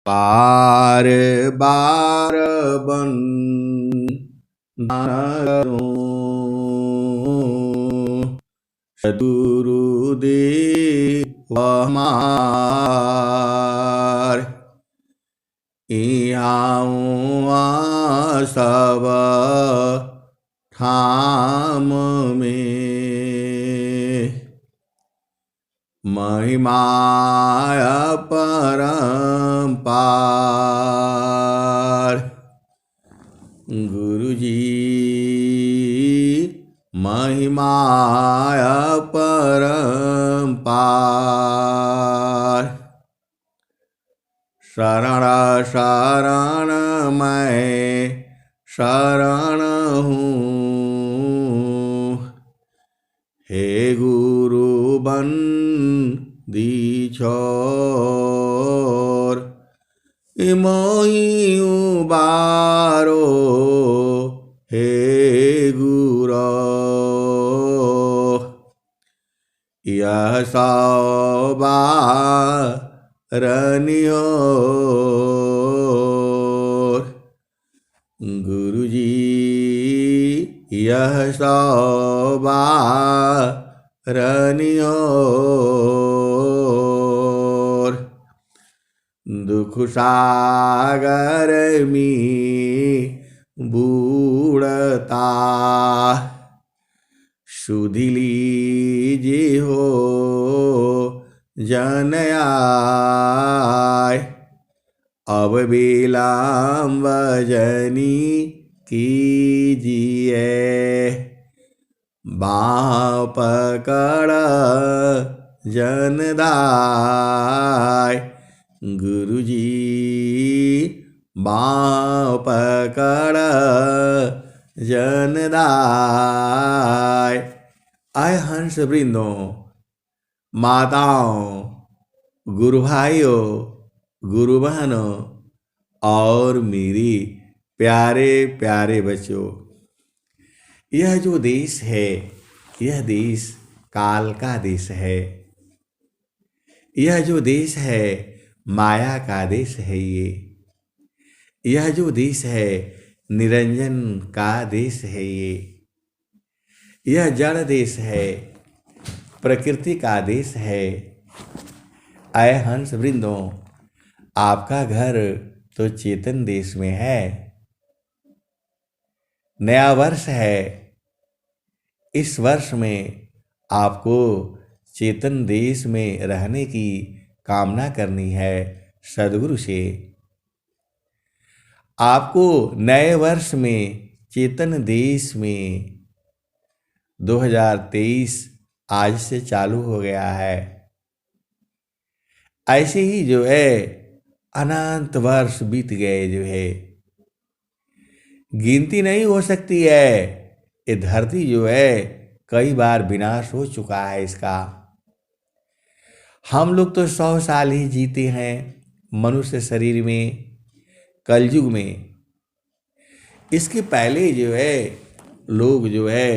बार बार बंदन सदुरुदेव हमार इहाँ सब ठाम में महिमाय परम्पार गुरुजी महिमाय परम्पार शरण शरण मैं शरण हूँ हे गुरु बंदी छोर मोहि उबारो हे गुरो यह सौबारनियोर गुरुजी यह सौबारनियोर दुख सागर में बूढ़ता सुधि लीजे हो जन आय अब विलम्ब जनी कीजिए बाँह पकड़ जनदाय गुरुजी बाँह पकड़ जनदाय। आय हंस वृंदों, माताओं, गुरु भाइयों, गुरु बहनों और मेरी प्यारे प्यारे बच्चों, यह जो देश है यह देश काल का देश है। यह जो देश है माया का देश है। यह जो देश है निरंजन का देश है। यह जड़ देश है, प्रकृति का देश है। आय हंस वृंदों, आपका घर तो चेतन देश में है। नया वर्ष है, इस वर्ष में आपको चेतन देश में रहने की कामना करनी है सद्गुरु से। आपको नए वर्ष में चेतन देश में 2023 आज से चालू हो गया है। ऐसे ही जो है अनंत वर्ष बीत गए जो है, गिनती नहीं हो सकती है। ये धरती जो है कई बार विनाश हो चुका है इसका। हम लोग तो 100 साल ही जीते हैं मनुष्य शरीर में, कलयुग में। इसके पहले जो है लोग जो है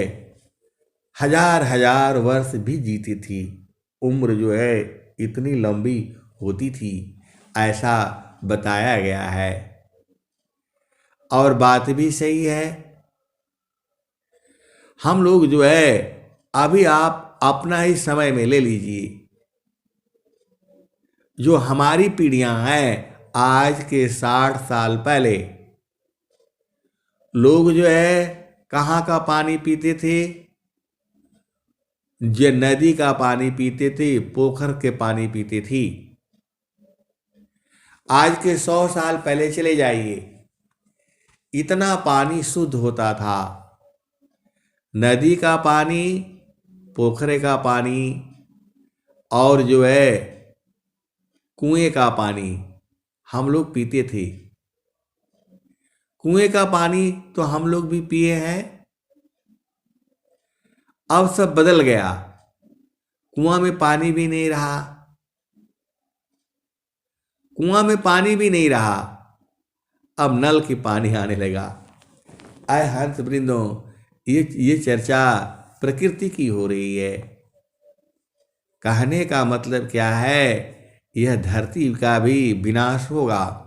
हजार हजार वर्ष भी जीती थी। उम्र जो है इतनी लंबी होती थी, ऐसा बताया गया है। और बात भी सही है। हम लोग जो है अभी आप अपना ही समय में ले लीजिए, जो हमारी पीढ़ियां हैं आज के 60 साल पहले लोग जो है कहाँ का पानी पीते थे? जो नदी का पानी पीते थे, पोखर के पानी पीते थी। आज के 100 साल पहले चले जाइए, इतना पानी शुद्ध होता था। नदी का पानी, पोखरे का पानी और जो है कुएं का पानी हम लोग पीते थे। कुएं का पानी तो हम लोग भी पिए हैं। अब सब बदल गया, कुआं में पानी भी नहीं रहा। कुआं में पानी भी नहीं रहा, अब नल की पानी आने लगा। आय हंस वृंदों, ये चर्चा प्रकृति की हो रही है। कहने का मतलब क्या है यह धरती का भी विनाश होगा।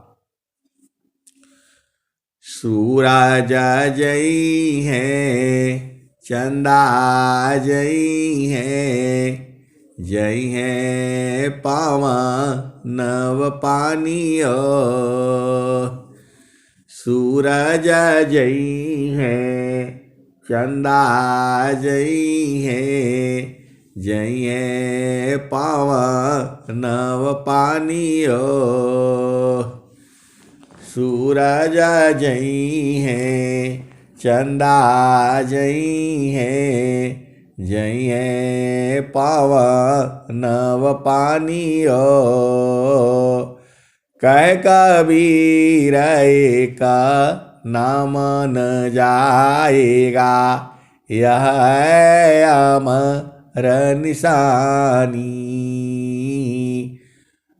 सूरज जई है, चंदा जई है, जई है पावन नव पानियो। सूरज जई है, चंदा जई है, जई है पावन नव पानियो। सूरज जई है, चंदा जई है, जई है पावन नव पानियो। कह कबीर का नाम न जाएगा, यह है अमर निशानी।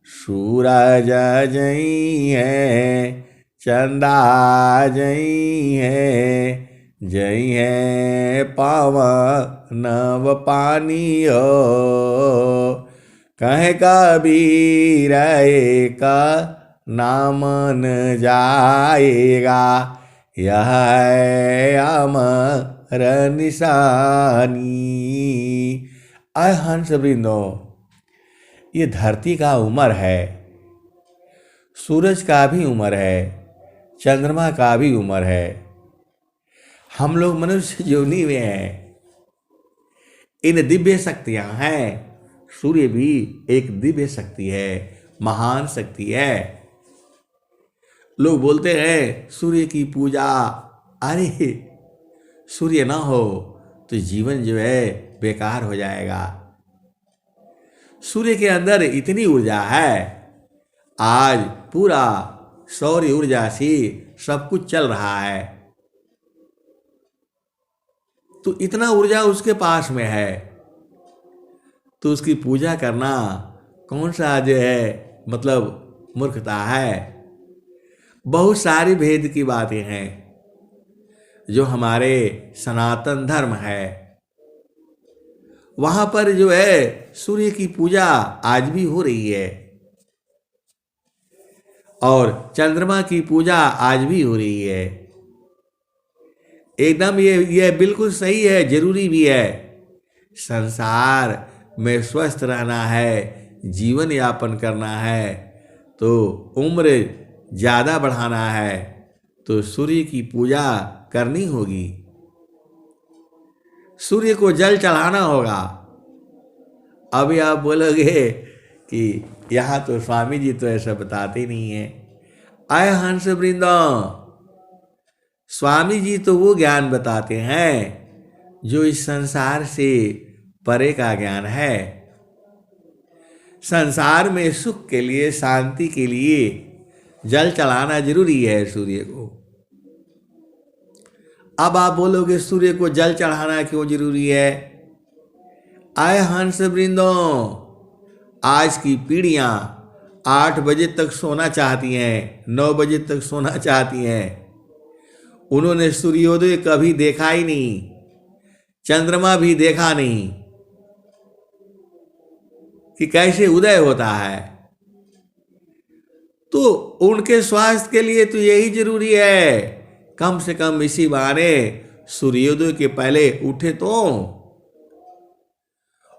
सूरज जई है, चंदा जई है, जई है पावन नव पानियो। कह कबीर का नाम न जाएगा, यह है अमर निशानी। आय हंस वृंदो, ये धरती का उम्र है, सूरज का भी उम्र है, चंद्रमा का भी उम्र है। हम लोग मनुष्य योनि में हैं। इन दिव्य शक्तियां हैं। सूर्य भी एक दिव्य शक्ति है, महान शक्ति है। लोग बोलते हैं सूर्य की पूजा, अरे सूर्य ना हो तो जीवन जो है बेकार हो जाएगा। सूर्य के अंदर इतनी ऊर्जा है, आज पूरा सौर ऊर्जा से सब कुछ चल रहा है। तो इतना ऊर्जा उसके पास में है, तो उसकी पूजा करना कौन सा जो है मतलब मूर्खता है। बहुत सारी भेद की बातें हैं जो हमारे सनातन धर्म है, वहां पर जो है सूर्य की पूजा आज भी हो रही है और चंद्रमा की पूजा आज भी हो रही है। एकदम ये बिल्कुल सही है, जरूरी भी है। संसार में स्वस्थ रहना है, जीवन यापन करना है, तो उम्र ज़्यादा बढ़ाना है, तो सूर्य की पूजा करनी होगी। सूर्य को जल चढ़ाना होगा। अभी आप बोलोगे कि यहाँ तो स्वामी जी तो ऐसा बताते नहीं है। आय हंस वृंदो, स्वामी जी तो वो ज्ञान बताते हैं जो इस संसार से परे का ज्ञान है। संसार में सुख के लिए, शांति के लिए जल चढ़ाना जरूरी है सूर्य को। अब आप बोलोगे सूर्य को जल चढ़ाना क्यों जरूरी है? आय हंस वृंदो, आज की पीढ़ियां 8 बजे तक सोना चाहती हैं, 9 बजे तक सोना चाहती हैं। उन्होंने सूर्योदय कभी देखा ही नहीं, चंद्रमा भी देखा नहीं कि कैसे उदय होता है। तो उनके स्वास्थ्य के लिए तो यही जरूरी है, कम से कम इसी बहाने सूर्योदय के पहले उठे। तो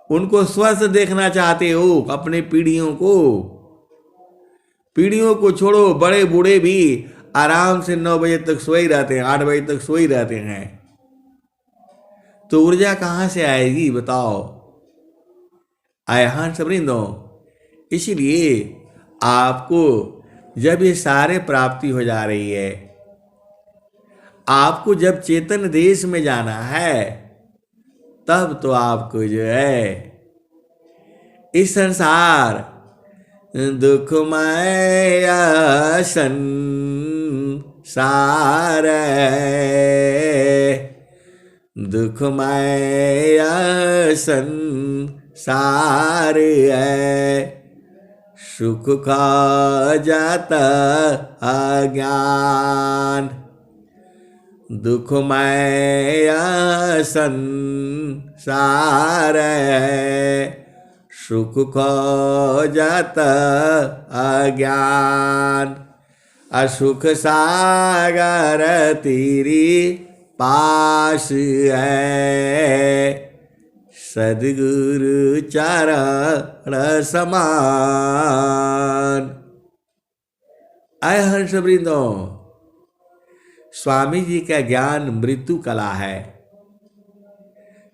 उनको स्वस्थ देखना चाहते हो अपने पीढ़ियों को छोड़ो, बड़े बूढ़े भी आराम से 9 बजे तक सोई रहते हैं, 8 बजे तक सोई रहते हैं। तो ऊर्जा कहाँ से आएगी बताओ? आय हंस वृंदो, इसीलिए आपको जब ये सारे प्राप्ति हो जा रही है, आपको जब चेतन देश में जाना है, तब तो आपको जो है इस संसार दुखमय संसार, दुखमय संसार है, सुख खा जाता अज्ञान, दुखमय संसार है, सुख खोजत अज्ञान। असुख सागर तेरी पास है, सद्गुरु चरण समान। आय हर्ष वृंदो, स्वामी जी का ज्ञान मृत्यु कला है।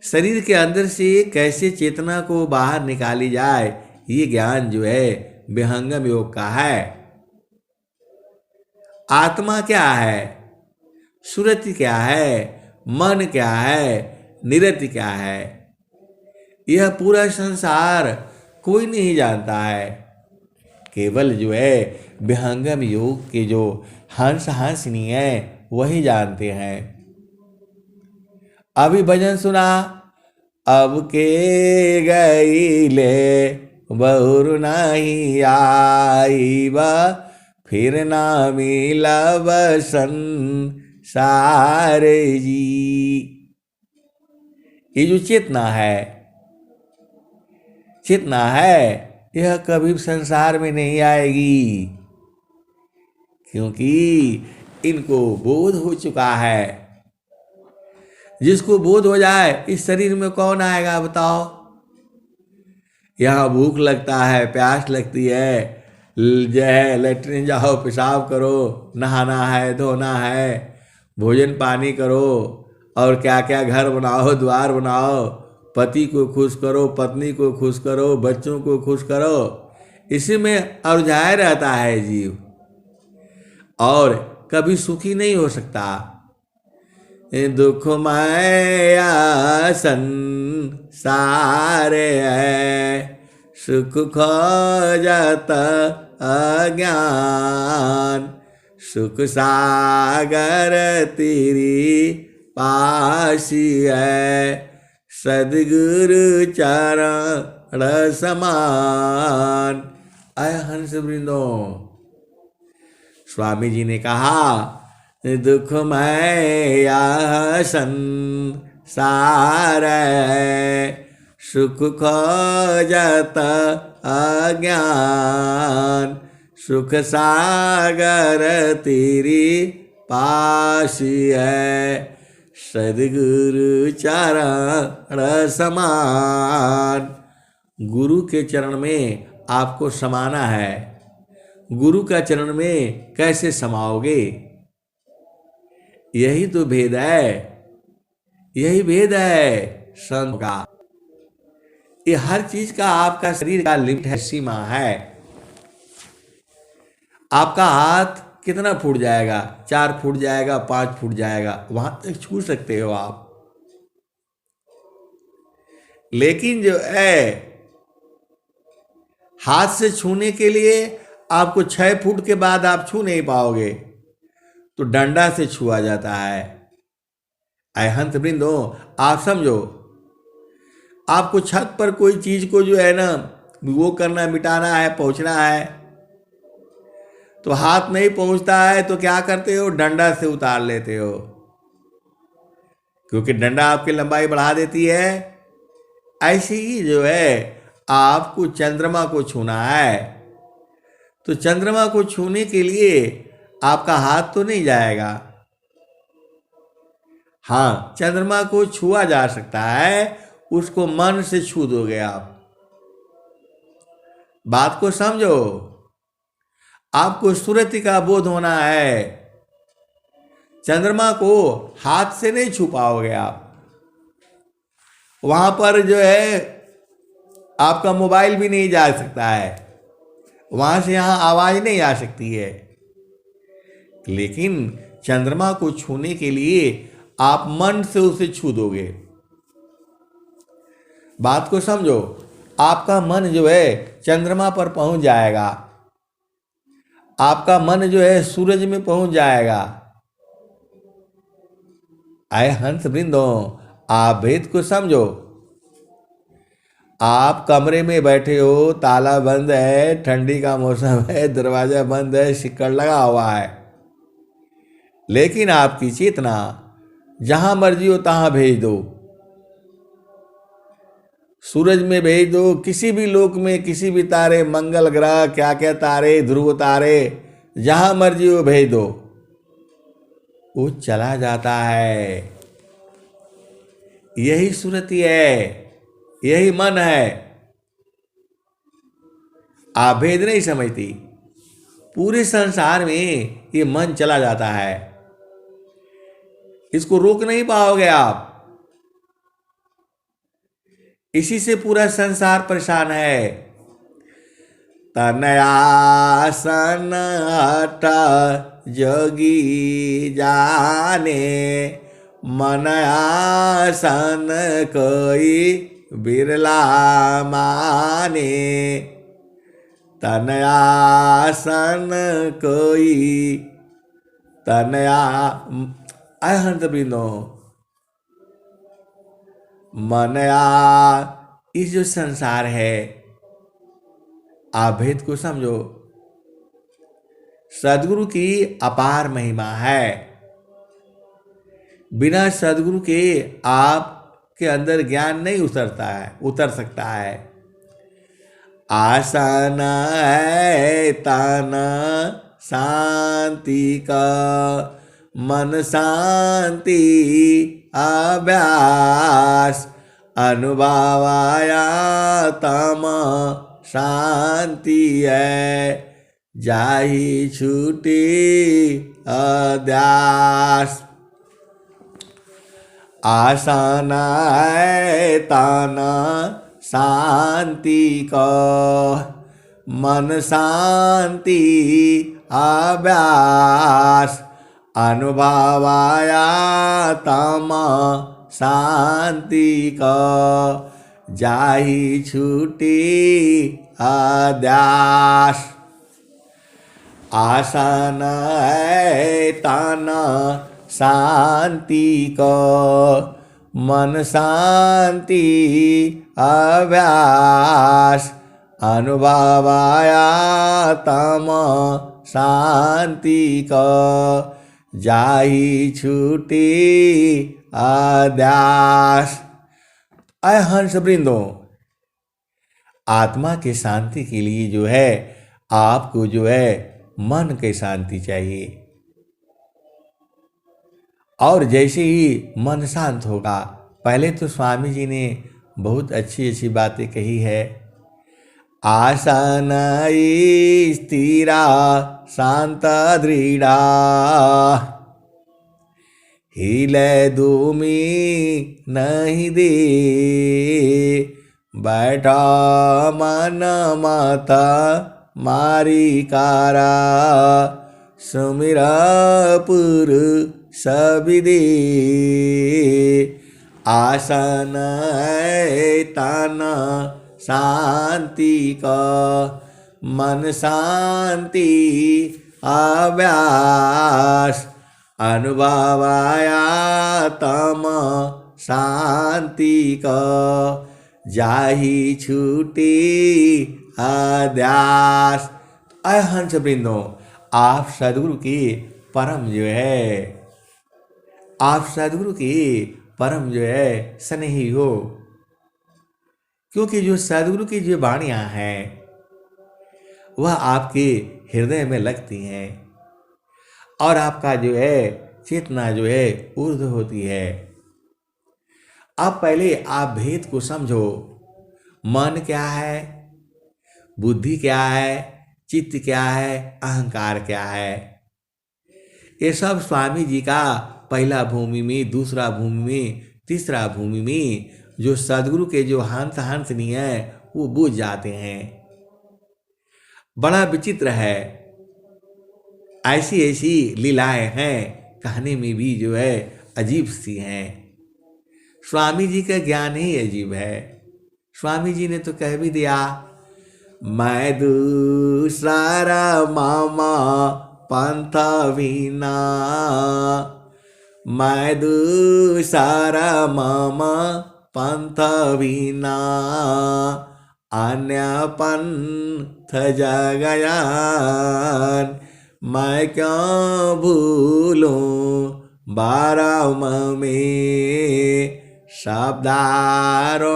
शरीर के अंदर से कैसे चेतना को बाहर निकाली जाए, ये ज्ञान जो है विहंगम योग का है। आत्मा क्या है, सुरति क्या है, मन क्या है, निरति क्या है, यह पूरा संसार कोई नहीं जानता है। केवल जो है विहंगम योग के जो हंस हंसनी है वही जानते हैं। अभी भजन सुना, अब के गईले बहुर नहीं आईबा, फिर ना मिलब संसार जी। ये जो चेतना है यह कभी संसार में नहीं आएगी, क्योंकि इनको बोध हो चुका है। जिसको बोध हो जाए इस शरीर में कौन आएगा बताओ। यहाँ भूख लगता है, प्यास लगती है, जो है लेटरिन जाओ, पेशाब करो, नहाना है, धोना है, भोजन पानी करो, और क्या क्या घर बनाओ, द्वार बनाओ, पति को खुश करो, पत्नी को खुश करो, बच्चों को खुश करो, इसी में उलझाया रहता है जीव, और कभी सुखी नहीं हो सकता। दुख माया संसार है, सुख खोजत अज्ञान। सुख सागर तेरी पासी है, सद्गुरु चरण समान। आय हंस वृंदो, स्वामी जी ने कहा दुख माया संसार है, सुख खोजत अज्ञान। सुख सागर तेरी पासी है, सद्गुरु चरण समान। गुरु के चरण में आपको समाना है। गुरु का चरण में कैसे समाओगे? यही तो भेद है, यही भेद है संत का। ये हर चीज का आपका शरीर का लिमिट है, सीमा है। आपका हाथ कितना फूट जाएगा? 4 फूट जाएगा, 5 फूट जाएगा, वहां तक छू सकते हो आप। लेकिन जो है हाथ से छूने के लिए आपको 6 फुट के बाद आप छू नहीं पाओगे, तो डंडा से छुआ जाता है। अहंत वृंदो, आप समझो, आपको छत पर कोई चीज को जो है ना वो करना, मिटाना है, पहुंचना है, तो हाथ नहीं पहुंचता है तो क्या करते हो? डंडा से उतार लेते हो, क्योंकि डंडा आपकी लंबाई बढ़ा देती है। ऐसे ही जो है आपको चंद्रमा को छूना है, तो चंद्रमा को छूने के लिए आपका हाथ तो नहीं जाएगा। हाँ, चंद्रमा को छुआ जा सकता है, उसको मन से छू दोगे आप। बात को समझो, आपको सुरति का बोध होना है। चंद्रमा को हाथ से नहीं छू पाओगे आप। वहां पर जो है आपका मोबाइल भी नहीं जा सकता है, वहां से यहां आवाज नहीं आ सकती है। लेकिन चंद्रमा को छूने के लिए आप मन से उसे छू दोगे। बात को समझो, आपका मन जो है चंद्रमा पर पहुंच जाएगा, आपका मन जो है सूरज में पहुंच जाएगा। आए हंस वृंदो, आप भेद को समझो। आप कमरे में बैठे हो, ताला बंद है, ठंडी का मौसम है, दरवाजा बंद है, सिक्कड़ लगा हुआ है, लेकिन आपकी चेतना जहां मर्जी हो तहां भेज दो, सूरज में भेज दो, किसी भी लोक में किसी भी तारे, मंगल ग्रह, क्या क्या तारे, ध्रुव तारे, जहां मर्जी वो भेज दो, वो चला जाता है। यही सुरति है, यही मन है। आप भेद नहीं समझती, पूरे संसार में ये मन चला जाता है, इसको रोक नहीं पाओगे आप। इसी से पूरा संसार परेशान है। तनया सन हठ जोगी जाने, मनया सन कोई बिरला माने। तनया सन कोई, तनया अहंत बिनो, मनया, इस जो संसार है, आप भेद को समझो। सदगुरु की अपार महिमा है। बिना सदगुरु के आपके अंदर ज्ञान नहीं उतर सकता है। आसन है तन शांति का, मन शांति अभ्यास, अनुभवाया तम शांति है, जाहि छूटी अध्यास। आसन है तन शांति को, मन शांति अभ्यास, अनुभवाया तम शांति को, जाहि छूटी अध्यास। आसन है तन शांति को, मन शांति अभ्यास, अनुभवाया तम शांति को, जाहि छूटी अध्यास। अय हंस वृंदो, आत्मा की शांति के लिए जो है आपको जो है मन की शांति चाहिए। और जैसे ही मन शांत होगा, पहले तो स्वामी जी ने बहुत अच्छी अच्छी बातें कही है। आसन स्थिरा शांत दृढ़ा, हिले दूमी नहीं दे, बैठा मन माता मारी कारा, सुमिरा पुर सबिदे। आसन है तन शांति का, मन शांति अभ्यास, अनुभवाया तम शांति का, जाहि छूटी अध्यास। अय हंस वृंदो, आप सदगुरु की परम जो है, आप सदगुरु की परम जो है स्नेही हो। क्योंकि जो सदगुरु की जो वाणियां हैं वह आपके हृदय में लगती हैं और आपका जो है चेतना जो है ऊर्ध्व होती है। अब पहले आप भेद को समझो। मन क्या है, बुद्धि क्या है, चित्त क्या है, अहंकार क्या है। ये सब स्वामी जी का पहला भूमि में, दूसरा भूमि में, तीसरा भूमि में जो सदगुरु के जो हंसनी है वो बूझ जाते हैं। बड़ा विचित्र है, ऐसी ऐसी लीलाएं हैं, कहने में भी जो है अजीब सी हैं। स्वामी जी का ज्ञान ही अजीब है। स्वामी जी ने तो कह भी दिया, मैं दूसरा मामा पंथ विना, मैं दूसरा मामा पंथ विना, अन्य पंथ जगयान, मैं क्यों भूलूं बारम में शब्दारों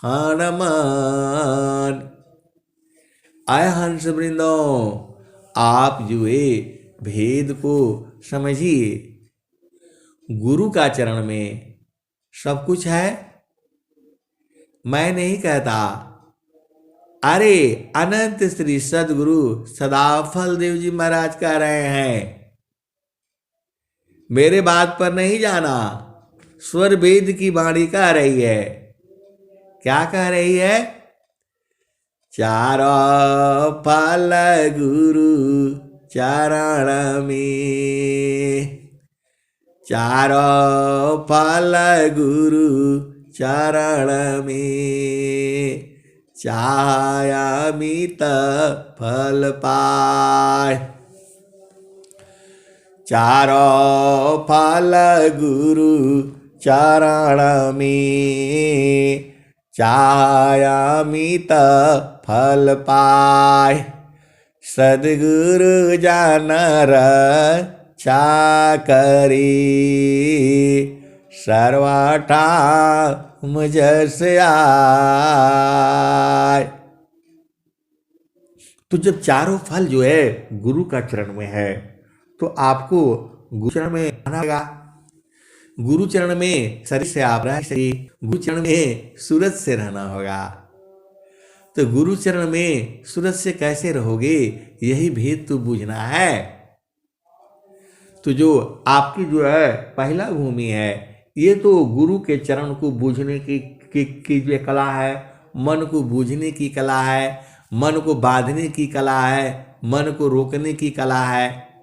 हनुमान। आय हंस वृंदो, आप जो है भेद को समझिए। गुरु का चरण में सब कुछ है। मैं नहीं कहता, अरे अनंत श्री सदगुरु सदाफल देव जी महाराज कह रहे हैं। मेरे बात पर नहीं जाना। स्वर वेद की वाणी कह रही है। क्या कह रही है? चारों फल गुरु चरण में, चारों फल गुरु चरण में, चायामित फल पाए। चारों फल गुरु चरण में, चायामित फल पाए। सद्गुरु जानर चाकरी, सर्वठा मुझस आए। तो जब चारों फल जो है गुरु का चरण में है, तो आपको गुरु चरण में रहना होगा। गुरु चरण में शरीर से आप रह सके, गुरु चरण में सूरज से रहना होगा। तो गुरु चरण में सूरज से कैसे रहोगे, यही भेद तो बूझना है। तो जो आपकी जो है पहला भूमि है, ये तो गुरु के चरण को बूझने की जो कला है, मन को बूझने की कला है, मन को बांधने की कला है, मन को रोकने की कला है।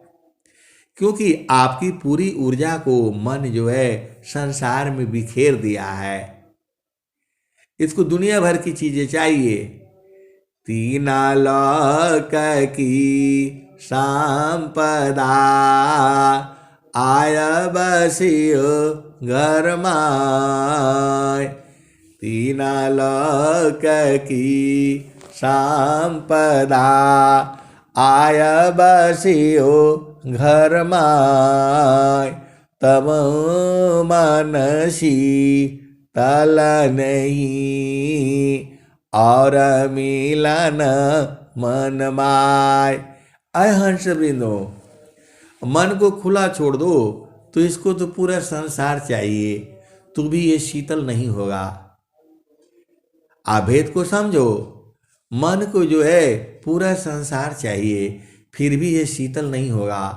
क्योंकि आपकी पूरी ऊर्जा को मन जो है संसार में बिखेर दिया है। इसको दुनिया भर की चीजें चाहिए। तीना लोक की संपदा, आय बसियो घर माय। तीना लोक की संपदा, आय बसियो घर माय। तब मनसी तल नहीं, और मिलन मन माय। अय हंस वृंदो, मन को खुला छोड़ दो, तो इसको तो पूरा संसार चाहिए, तो भी ये शीतल नहीं होगा। आभेद को समझो। मन को जो है पूरा संसार चाहिए, फिर भी ये शीतल नहीं होगा।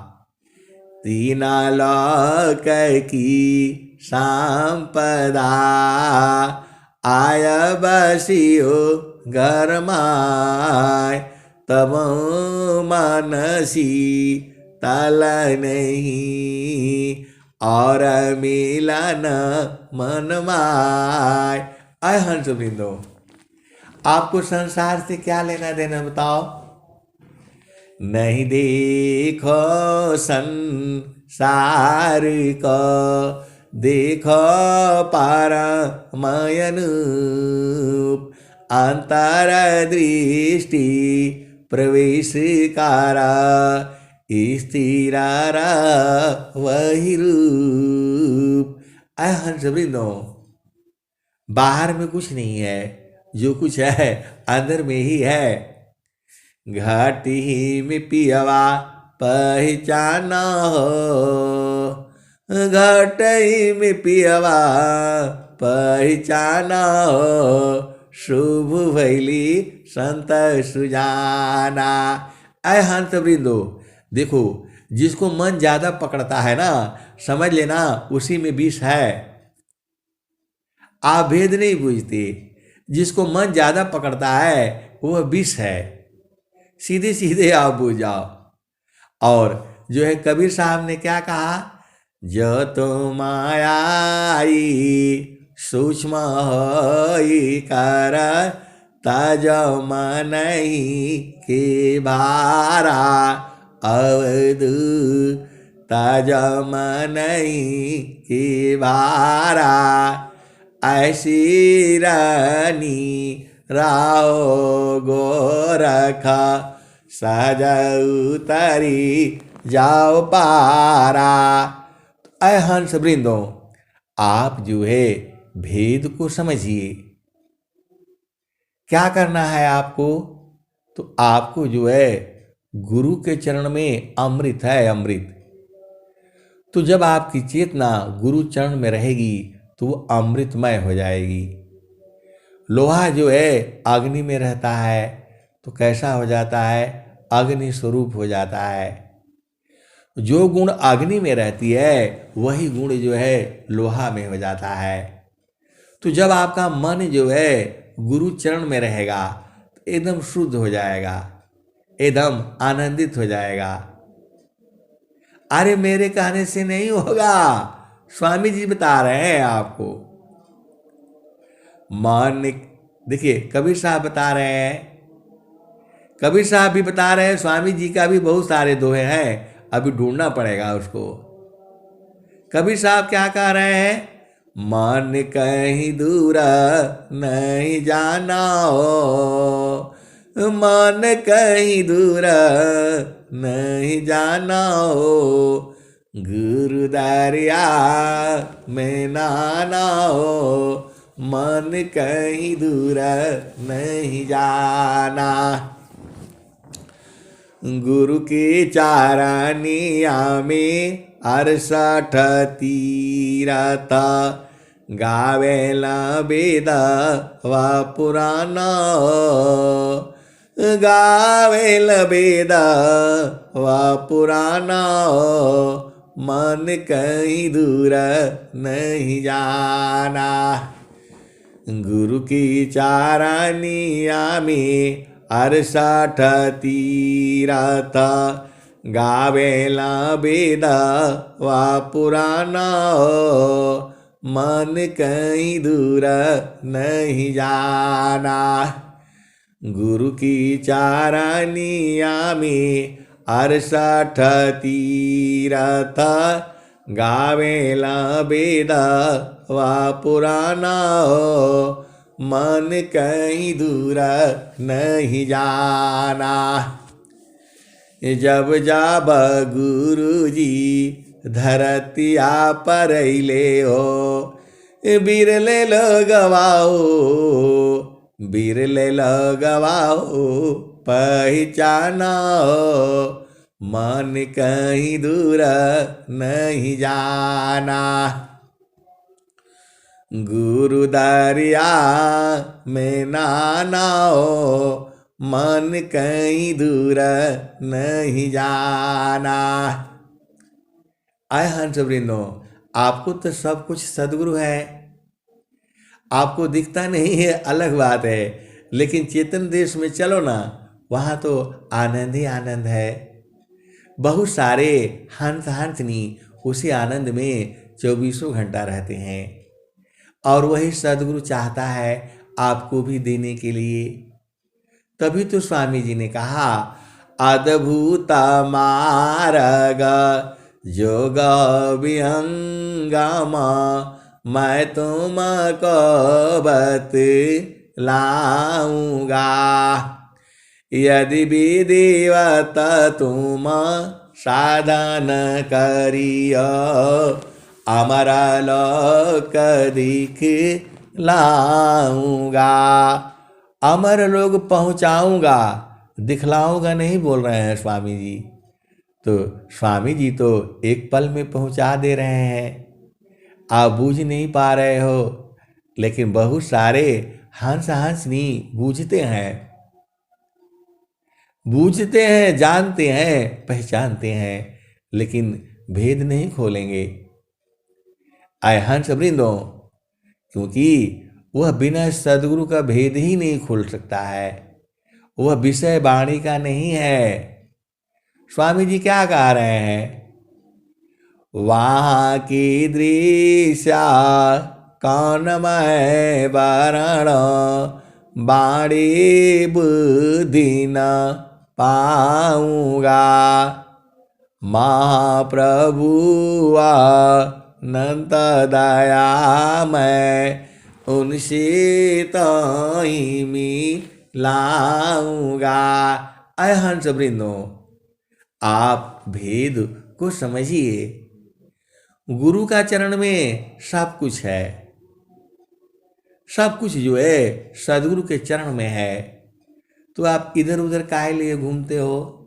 तीना लोक की संपदा, आय बसियो घर माय। तब मनसी तल नहीं, और मिलन मन माय। अय हंस वृंदो, आपको संसार से क्या लेना देना बताओ? नहीं देखो संसार को, देखो परमयनूप। अंतर दृष्टि प्रवेश कारा, स्थिर वही रूप। अय हंस वृंदो, बाहर में कुछ नहीं है, जो कुछ है अंदर में ही है। घाटी में पियवा पहचाना हो, घाटी में पियवा पहचाना हो। शुभ भैली संत सुजाना। अय हंस वृंदो, देखो जिसको मन ज्यादा पकड़ता है ना, समझ लेना उसी में विष है। आप भेद नहीं बूझते। जिसको मन ज्यादा पकड़ता है वह विष है। सीधे सीधे आप बूझ जाओ। और जो है कबीर साहब ने क्या कहा? जो तो मायाई सूक्ष्म होई कर, तज मनहि के भारा। अवधू तज मनहि के भारा, ऐसी रानी राओ गोरखा। सजऊ तरी जाओ पारा। अय हंस वृंदो, आप जो है भेद को समझिए। क्या करना है आपको? तो आपको जो है गुरु के चरण में अमृत है, अमृत। तो जब आपकी चेतना गुरु चरण में रहेगी तो वो अमृतमय हो जाएगी। लोहा जो है अग्नि में रहता है तो कैसा हो जाता है? अग्नि स्वरूप हो जाता है। जो गुण अग्नि में रहती है वही गुण जो है लोहा में हो जाता है। तो जब आपका मन जो है गुरु चरण में रहेगा तो एकदम शुद्ध हो जाएगा, एकदम आनंदित हो जाएगा। अरे मेरे कहने से नहीं होगा, स्वामी जी बता रहे हैं आपको। मन, देखिए कबीर साहब बता रहे हैं, कबीर साहब भी बता रहे हैं, स्वामी जी का भी बहुत सारे दोहे हैं, अभी ढूंढना पड़ेगा उसको। कबीर साहब क्या कह रहे हैं? मन कहीं दूर नहीं जाना हो, मन कहीं दूर नहीं जाना हो, गुरु दरिया में नहाना हो, मन कहीं दूर नहीं जाना। गुरु की चारनिया में 68 तीरथ, गावेला वेद व पुराना, गावेल वेद व पुराना, मन कहीं दूर नहीं जाना। गुरु की चारनिया में 68 तीरथ, गावेला वेद व पुराना, मन कहीं दूर नहीं जाना। गुरु की चारनिया में 68 तीरथ, गावेला वेद व पुराना, मन कहीं दूर नहीं जाना। जब जाब गुरु जी धरतिया पर अइले हो, बिरले लगवाओ, बिरले लगवाओ पहचाना, मन कहीं दूर नहीं जाना। गुरु दरिया में नहाना हो, मन कहीं दूर नहीं जाना। आए हंस वृंदो, आपको तो सब कुछ सदगुरु है, आपको दिखता नहीं है अलग बात है, लेकिन चेतन देश में चलो ना, वहाँ तो आनंद ही आनंद है। बहुत सारे हंस हंसनी उसी आनंद में 24 घंटा रहते हैं, और वही सदगुरु चाहता है आपको भी देने के लिए। तभी तो स्वामी जी ने कहा, अद्भुत मार्ग जोग विहंगम, मैं तुमको बतलाऊंगा, यदि विधिवत तुम साधन करियो, अमरा लोक दिखलाऊंगा। अमर लोग पहुंचाऊंगा, दिखलाऊंगा नहीं बोल रहे हैं स्वामी जी। तो स्वामी जी तो एक पल में पहुंचा दे रहे हैं, आप बूझ नहीं पा रहे हो, लेकिन बहुत सारे हंस हंसनी बूझते हैं, बूझते हैं, जानते हैं, पहचानते हैं, लेकिन भेद नहीं खोलेंगे। आए हंस वृंदों, क्योंकि वह बिना सदगुरु का भेद ही नहीं खोल सकता है, वह विषय वाणी का नहीं है। स्वामी जी क्या कह रहे हैं? वहाँ की दृश्य कौन मैं वरण, बाणी बुद्धि न पाऊंगा, महाप्रभुआ अनंत दया मैं उनसे तो ही मिलाऊंगा। अय हंस वृंदों, आप भेद को समझिए। गुरु का चरण में सब कुछ है, सब कुछ जो है सदगुरु के चरण में है, तो आप इधर उधर काहे लिए घूमते हो?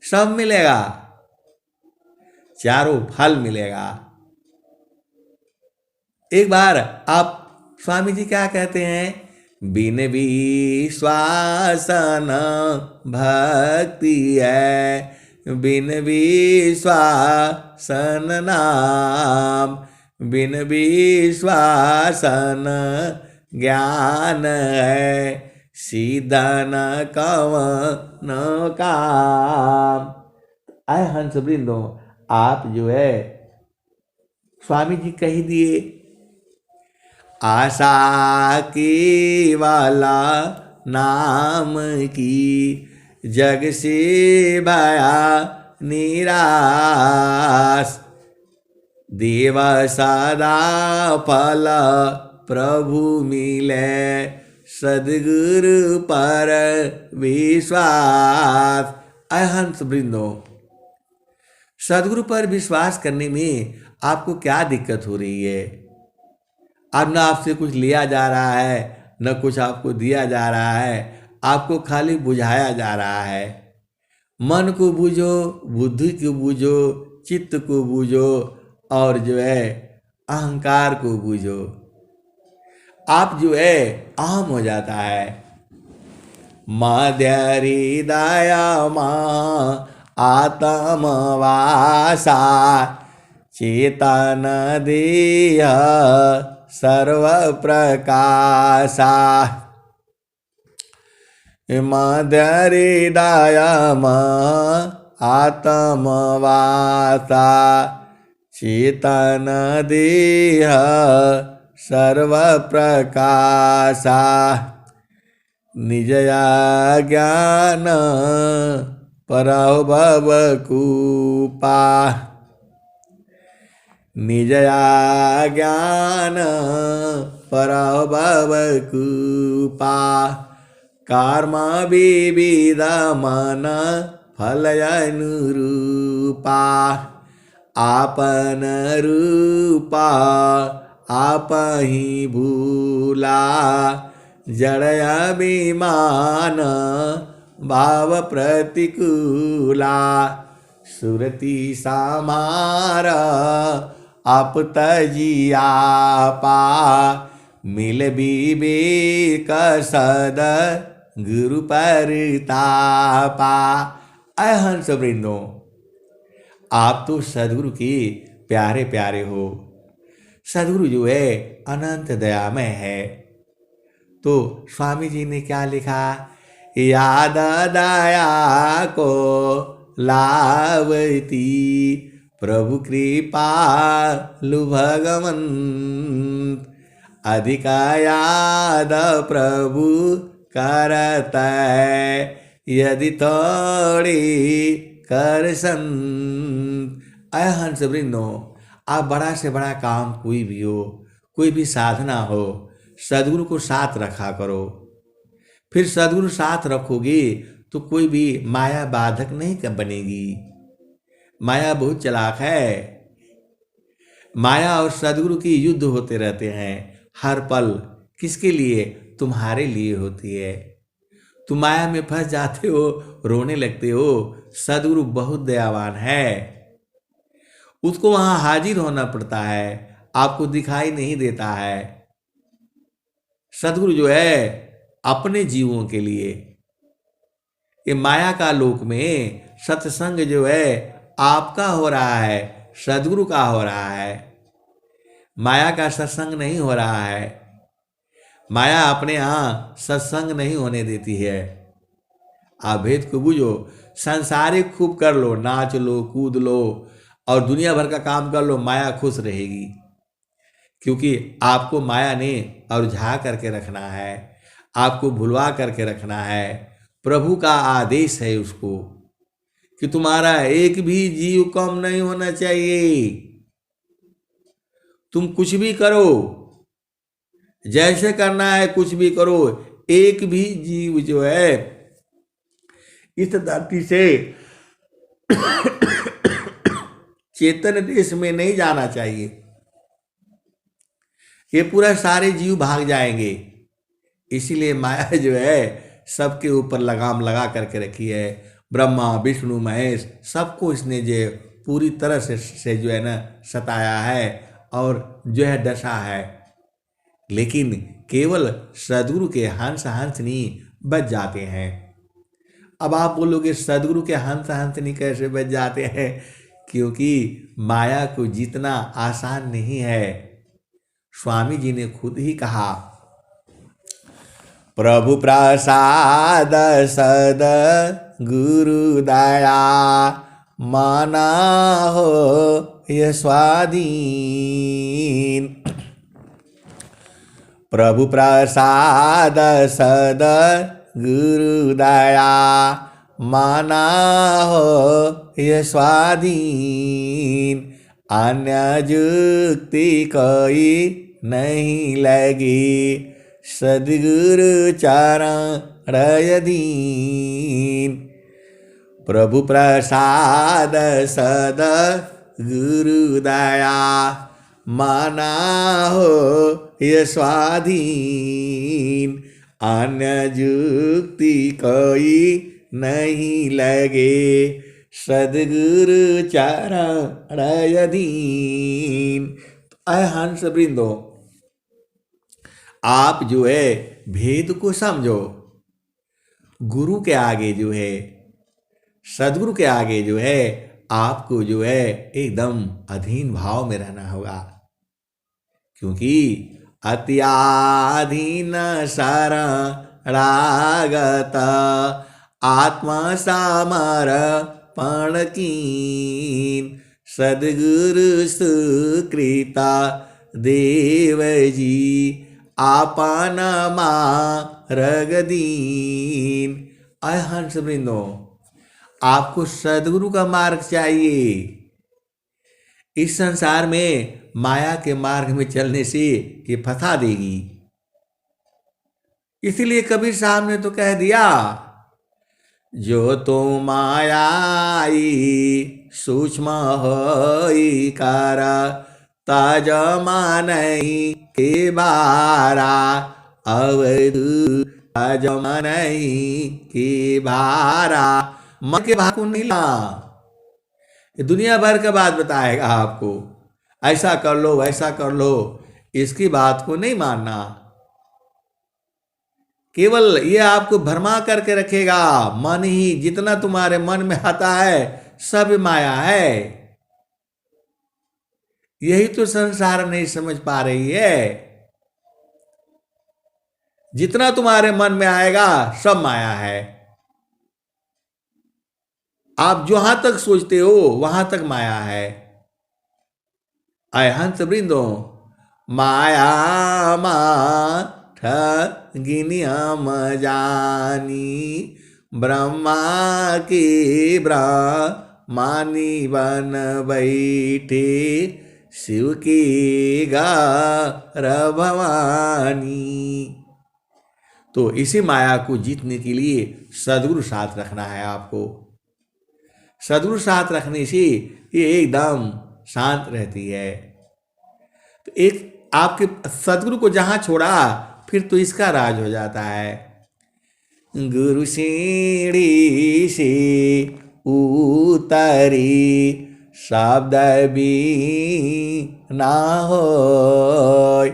सब मिलेगा, चारों फल मिलेगा। एक बार आप स्वामी जी क्या कहते हैं? बिन विश्वास न भक्ति है, बिन विश्वास न नाम, बिन विश्वास न ज्ञान है, सीधा न कवन काम। आए हंस वृंदो, आप जो है स्वामी जी कह दिए, आशा की वाला नाम की, जग से भया निराश, देव सदा फल प्रभु मिले, सदगुरु पर विश्वास। अहंस वृंदो, सदगुरु पर विश्वास करने में आपको क्या दिक्कत हो रही है? अब न आपसे कुछ लिया जा रहा है, न कुछ आपको दिया जा रहा है, आपको खाली बुझाया जा रहा है। मन को बूझो, बुद्धि को बूझो, चित्त को बूझो, और जो है अहंकार को बूझो। आप जो है अहम हो जाता है। मध्य हृदय मां आत्म वासा, चेतन देह सर्व प्रकाशा, मध्य हृदय आत्म वासा, चेतन देह सर्व प्रकाशा, निजया ज्ञान परभव कूपा, निजया ज्ञान परभव कूपा, कर्म विविध मन फल अनुरूपा, आपन रूपा आप ही भूला, जड़ अभिमान भाव प्रतिकूला, सुरति समार आप तजिया पा, मिल विवेक सद गुरु परतापा। अहंस वृंदो, आप तो सदगुरु के प्यारे प्यारे हो। सदगुरु जो है अनंत दयामय है। तो स्वामी जी ने क्या लिखा? याद दया को लावती, प्रभु कृपा लु भगवंत, अधिक याद प्रभु करत, यदि थोड़ी कर संत। अहंस वृंदो, आप बड़ा से बड़ा काम कोई भी हो, कोई भी साधना हो, सदगुरु को साथ रखा करो। फिर सदगुरु साथ रखोगे तो कोई भी माया बाधक नहीं बनेगी। माया बहुत चालाक है। माया और सदगुरु की युद्ध होते रहते हैं हर पल। किसके लिए? तुम्हारे लिए होती है। तुम माया में फंस जाते हो, रोने लगते हो। सदगुरु बहुत दयावान है, उसको वहां हाजिर होना पड़ता है, आपको दिखाई नहीं देता है। सदगुरु जो है अपने जीवों के लिए, ये माया का लोक में सत्संग जो है आपका हो रहा है, सदगुरु का हो रहा है। माया का सत्संग नहीं हो रहा है। माया अपने यहाँ सत्संग नहीं होने देती है। आप भेद को बुझो। संसारिक खूब कर लो, नाच लो, कूद लो और दुनिया भर का काम कर लो, माया खुश रहेगी। क्योंकि आपको माया ने उलझा करके रखना है, आपको भुलवा करके रखना है। प्रभु का आदेश है उसको कि तुम्हारा एक भी जीव कम नहीं होना चाहिए। तुम कुछ भी करो, जैसे करना है कुछ भी करो, एक भी जीव जो है इस धरती से चेतन देश में नहीं जाना चाहिए। ये पूरा सारे जीव भाग जाएंगे। इसीलिए माया जो है सबके ऊपर लगाम लगा करके रखी है। ब्रह्मा विष्णु महेश सबको इसने जो पूरी तरह से जो है ना सताया है और जो है डसा है। लेकिन केवल सदगुरु के हंस हंसनी बच जाते हैं। अब आप बोलोगे सदगुरु के हंस हंसनी कैसे बच जाते हैं? क्योंकि माया को जीतना आसान नहीं है। स्वामी जी ने खुद ही कहा, प्रभु प्रसाद सद गुरु दया माना हो ये स्वाधीन। प्रभु प्रसाद सद गुरु दया माना हो ये स्वाधीन। अन्य जुक्ति कोई नहीं लगी सदगुरु चरण दीन। प्रभु प्रसाद सद गुरु दया माना हो ये स्वाधीन। अन्य जुक्ति कोई नहीं लगे सदगुरु चरण दीन। अय हंस वृंदो, आप जो है भेद को समझो। गुरु के आगे जो है, सदगुरु के आगे जो है आपको जो है एकदम अधीन भाव में रहना होगा। क्योंकि अत्याधीन शरणागत आत्मा समर्पण कीन। सदगुरु सुकृता देव जी आपन मार्ग दीन। अय हंस वृंदो, आपको सदगुरु का मार्ग चाहिए। इस संसार में माया के मार्ग में चलने से ये फंसा देगी। इसलिए कबीर साहब ने तो कह दिया, जो तो मायाई सूक्ष्म होई कर ताज मानई के बारा अवधु ताज मानई के बारा। मन के भाग को नहीं ला, दुनिया भर का बात बताएगा आपको, ऐसा कर लो वैसा कर लो, इसकी बात को नहीं मानना। केवल ये आपको भरमा करके रखेगा। मन ही जितना तुम्हारे मन में आता है सब माया है। यही तो संसार नहीं समझ पा रही है। जितना तुम्हारे मन में आएगा सब माया है। आप जहां तक सोचते हो वहां तक माया है। अय हंस वृंदो, माया ठगिनियम जानी ब्रह्मा की ब्रह्मानी बन बैठे शिव की भवानी। तो इसी माया को जीतने के लिए सदगुरु साथ रखना है आपको। सदगुरु साथ रखने से ये एकदम शांत रहती है। तो एक आपके सदगुरु को जहां छोड़ा फिर तो इसका राज हो जाता है। गुरु सीढ़ी से उतरी शब्द भी ना हो।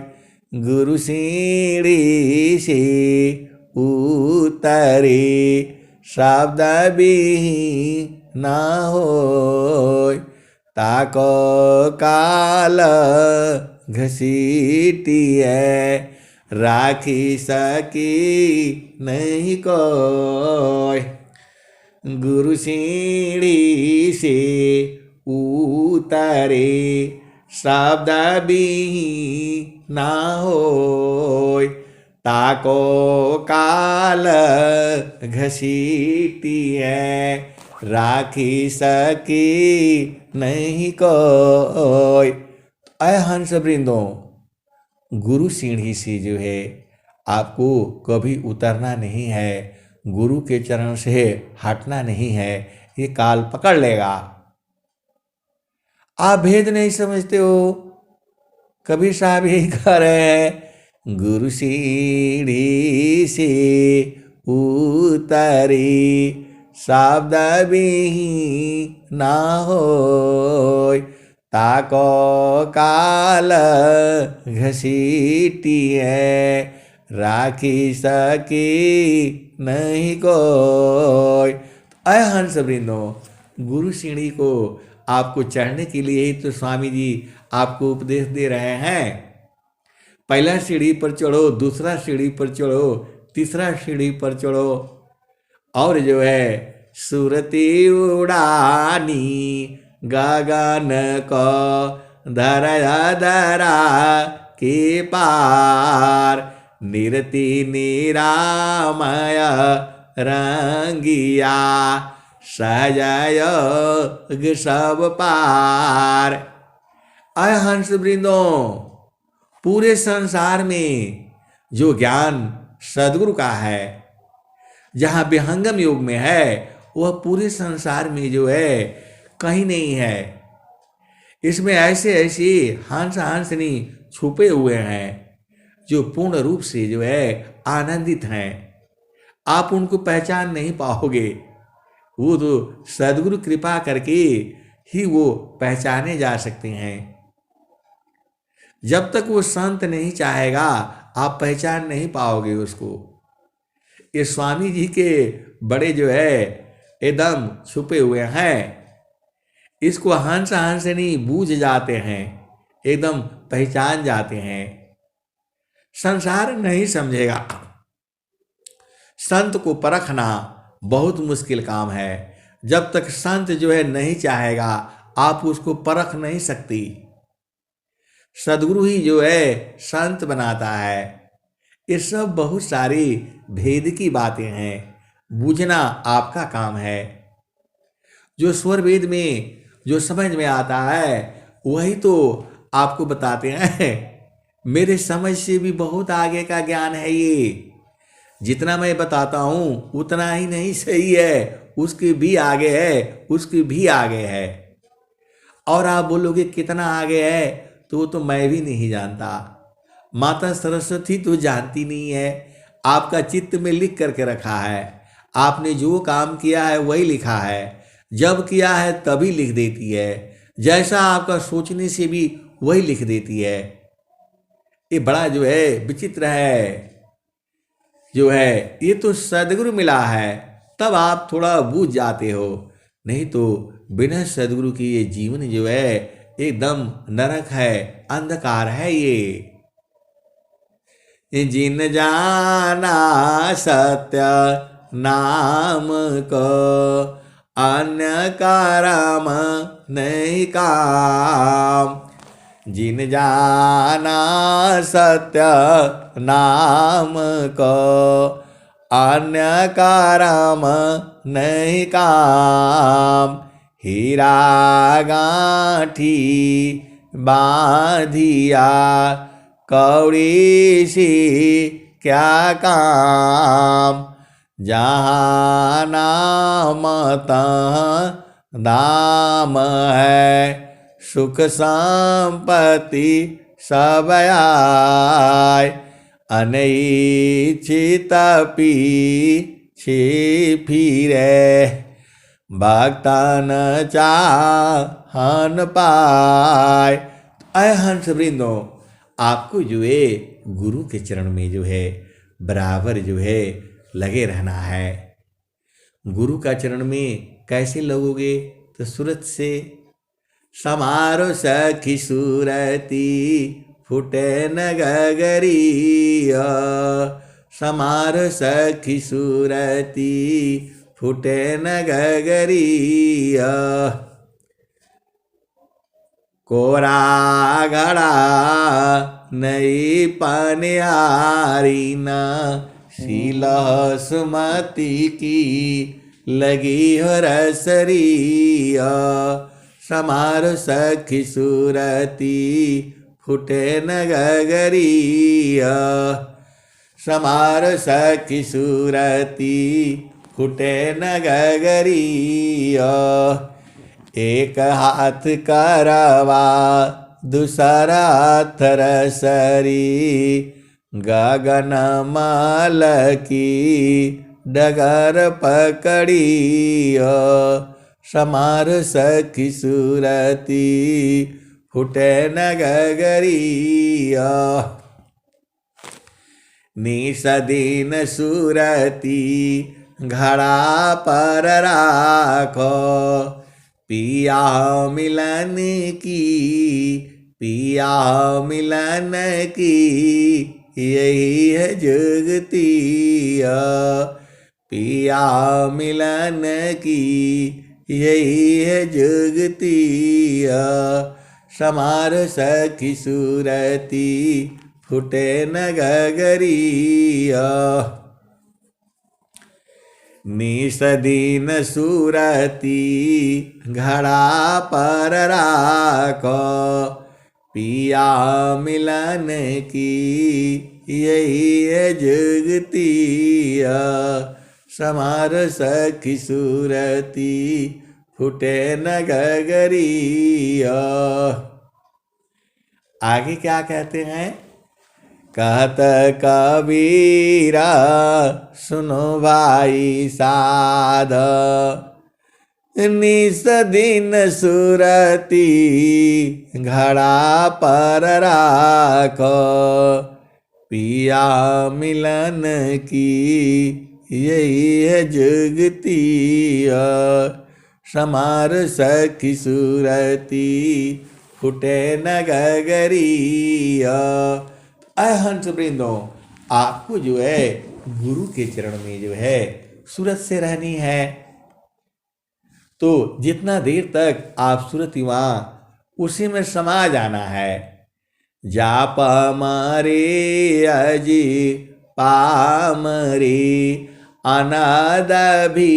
गुरु सीढ़ी से उतरी शब्द भी ना हो। ताको काल घसीटी है राखी सकी नहीं कोई। गुरु सीढ़ी से उतरे शब्द भी ना हो। ताको काल घसीटी है राखी सकी नहीं कोई। अय हंस वृंदो, गुरु सीढ़ी से जो है आपको कभी उतरना नहीं है। गुरु के चरण से हटना नहीं है, ये काल पकड़ लेगा। आप भेद नहीं समझते हो, कभी सभी करे गुरु सीढ़ी से उतरी शब्द भी ना होय ताको काल घसीटिए राखी सकी नहीं कोई। अय हंस वृंदो, गुरु सीढ़ी को आपको चढ़ने के लिए ही तो स्वामी जी आपको उपदेश दे रहे हैं। पहला सीढ़ी पर चढ़ो, दूसरा सीढ़ी पर चढ़ो, तीसरा सीढ़ी पर चढ़ो, और जो है सुरती उड़ानी गगन को धरा धरा के पार निरति निरामय रंगिया सहजयोग सब पार। अय हंस वृंदो, पूरे संसार में जो ज्ञान सदगुरु का है, जहाँ विहंगम योग में है, वह पूरे संसार में जो है कहीं नहीं है। इसमें ऐसे ऐसे हंस हंसनी छुपे हुए हैं जो पूर्ण रूप से जो है आनंदित हैं। आप उनको पहचान नहीं पाओगे, वो तो सदगुरु कृपा करके ही वो पहचाने जा सकते हैं। जब तक वो संत नहीं चाहेगा आप पहचान नहीं पाओगे उसको। ये स्वामी जी के बड़े जो है एकदम छुपे हुए हैं, इसको हंस हंसनी बूझ जाते हैं, एकदम पहचान जाते हैं। संसार नहीं समझेगा। संत को परखना बहुत मुश्किल काम है। जब तक संत जो है नहीं चाहेगा आप उसको परख नहीं सकती। सदगुरु ही जो है संत बनाता है। ये सब बहुत सारी भेद की बातें हैं, बूझना आपका काम है। जो स्वर वेद में जो समझ में आता है वही तो आपको बताते हैं। मेरे समझ से भी बहुत आगे का ज्ञान है ये। जितना मैं बताता हूँ उतना ही नहीं सही है, उसके भी आगे है, उसके भी आगे है। और आप बोलोगे कितना आगे है, तो वो तो मैं भी नहीं जानता। माता सरस्वती तो जानती नहीं है। आपका चित्त में लिख करके रखा है। आपने जो काम किया है वही लिखा है। जब किया है तभी लिख देती है। जैसा आपका सोचने से भी वही लिख देती है। ये बड़ा जो है विचित्र है। जो है ये तो सदगुरु मिला है, तब आप थोड़ा बूझ जाते हो। नहीं तो बिना सदगुरु की ये जीवन जो है एकदम नरक है, अंधकार है ये। जिन जाना सत्य नाम को अन्य करम नहीं काम। जिन जाना सत्य नाम को अन्य करम नहीं काम। हीरा गांठी बांधिया कौड़ी सी क्या काम। जहाँ नाम तहाँ दाम है, सुख संपत्ति सब आय। अनैच्छित पीछे फिरे, भक्तन चाहन पाय। अय हंस वृंदो, आपको जो है गुरु के चरण में जो है बराबर जो है लगे रहना है। गुरु का चरण में कैसे लगोगे? तो सूरत से समारो सखी सूरती फुटे न गगरिया। समारो सखी सूरती फुटे न गगरिया। कोरा घड़ा नई पनियारी ना, शीला सुमति की लगी हो रसरिया। समारो सखी सूरती फुटे न गगरिया। समारो सखी सूरती फुटे न गगरिया। एक हाथ करवा दूसरा थर सरी गगन माल की डगर पकड़ी समार सखी सूरती फुटे न गगरी निसदीन सूरती घड़ा पर राखो पिया मिलन की पिया मिलन की यही है जुगती पिया मिलन की यही है जुगती समार सखी सूरती फुटे न गगरी निसदीन सूरती घड़ा पर राखो पिया मिलन की यही है जुगती समार सखी सूरती फुटे न गगरी आगे क्या कहते हैं कहत कबीरा सुनो भाई साध निसदीन सूरती घड़ा पर राखो पिया मिलन की यही है जुगती समार सखी सूरती फुटे न गगरी हंस वृंदो आपको जो है गुरु के चरण में जो है सूरत से रहनी है तो जितना देर तक आप सूरत वहाँ उसी में समा जाना है जाप मारे अजी पामरे अनाद भी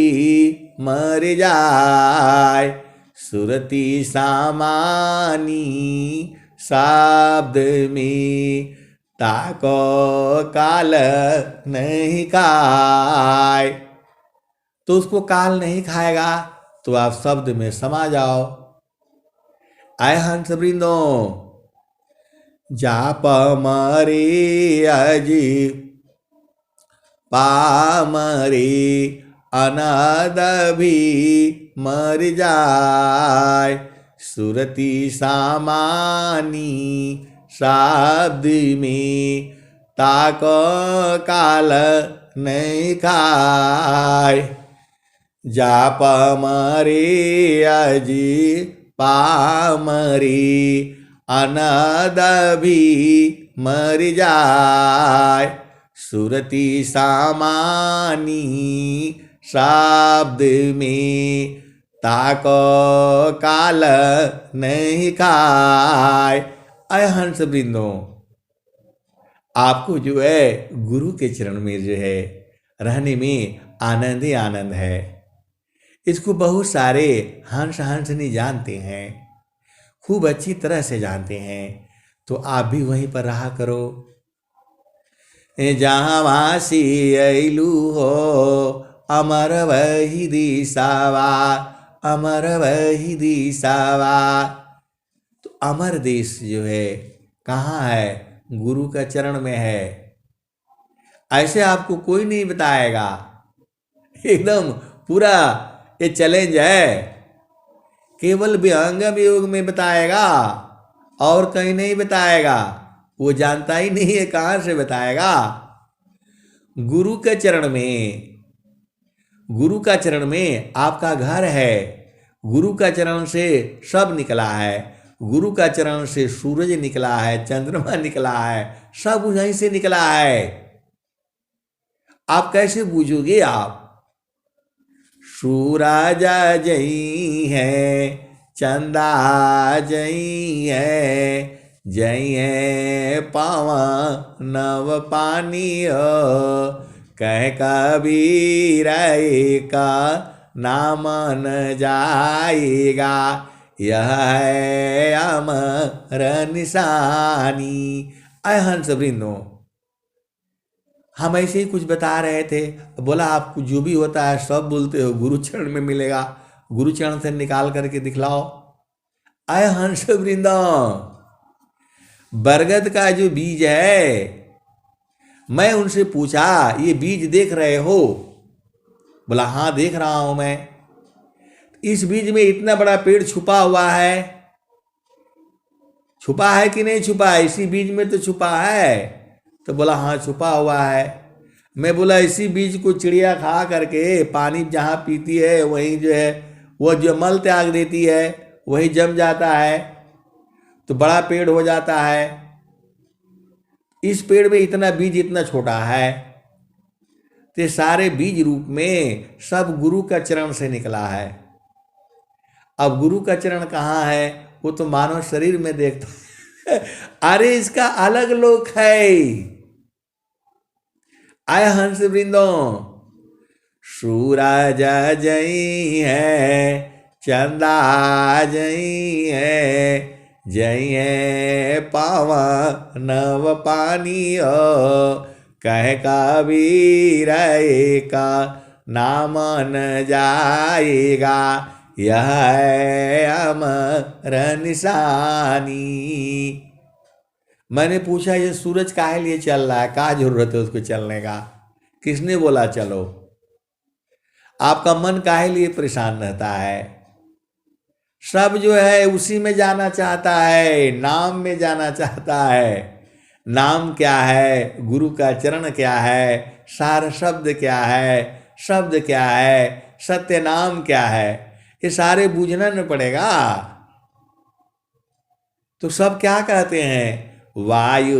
मर जाए सुरती सामानी शब्द में ताको काल नहीं खाए तो उसको काल नहीं खाएगा तो आप शब्द में समा जाओ आए हंस वृंदो जाप मरे अजी पामरे अनाद भी मर जाए सुरती सामानी शब्द में ताको काल नहीं खाए जाप मरे अजी पामरे अनाद भी मर जाए सुरती सामानी शब्द में ताको काल नहीं खाए अय हंस वृंदो आपको जो है गुरु के चरण में जो है रहने में आनंद ही आनंद है इसको बहुत सारे हंस हंसनी जानते हैं खूब अच्छी तरह से जानते हैं तो आप भी वहीं पर रहा करो जहाँ वासी ऐलू हो अमर वही दिशावा अमर वही दिशावा तो अमर देश जो है कहाँ है गुरु का चरण में है ऐसे आपको कोई नहीं बताएगा एकदम पूरा ये चैलेंज है केवल विहंगम योग में बताएगा और कहीं नहीं बताएगा वो जानता ही नहीं है कहाँ से बताएगा गुरु के चरण में गुरु का चरण में आपका घर है गुरु का चरण से सब निकला है गुरु का चरण से सूरज निकला है चंद्रमा निकला है सब वहीं से निकला है आप कैसे बूझोगे आप सूरज जई है चंदा जई है जई है पावन नव पानी कह कबीर का नाम न जाएगा यह है अमर निशानी अय हंस वृंदो हम ऐसे ही कुछ बता रहे थे बोला आपको जो भी होता है सब बोलते हो गुरु चरण में मिलेगा गुरु चरण से निकाल करके दिखलाओ अय हंस वृंदो बरगद का जो बीज है, मैं उनसे पूछा ये बीज देख रहे हो? बोला हाँ देख रहा हूं मैं। इस बीज में इतना बड़ा पेड़ छुपा हुआ है, छुपा है कि नहीं छुपा है? इसी बीज में तो छुपा है। तो बोला हाँ छुपा हुआ है। मैं बोला इसी बीज को चिड़िया खा करके पानी जहाँ पीती है वहीं जो है वो जो मल त्याग देती है वही जम जाता है तो बड़ा पेड़ हो जाता है। इस पेड़ में इतना बीज इतना छोटा है। तो सारे बीज रूप में सब गुरु का चरण से निकला है। अब गुरु का चरण कहाँ है? वो तो मानव शरीर में देखता है। अरे इसका अलग लोक है। आय हंस वृंदो, सूरज जई है, चंदा जई है, जई है पावन नव पानी हो, कह कबीर का नाम न जाएगा, यह है अमर निशानी। मैंने पूछा ये सूरज काहे लिए चल रहा है, क्या जरूरत है उसको चलने का? किसने बोला चलो? आपका मन काहे लिए परेशान रहता है? सब जो है उसी में जाना चाहता है, नाम में जाना चाहता है। नाम क्या है? गुरु का चरण क्या है? सार शब्द क्या है? शब्द क्या है? सत्य नाम क्या है? ये सारे बूझना न पड़ेगा। तो सब क्या कहते हैं? वायु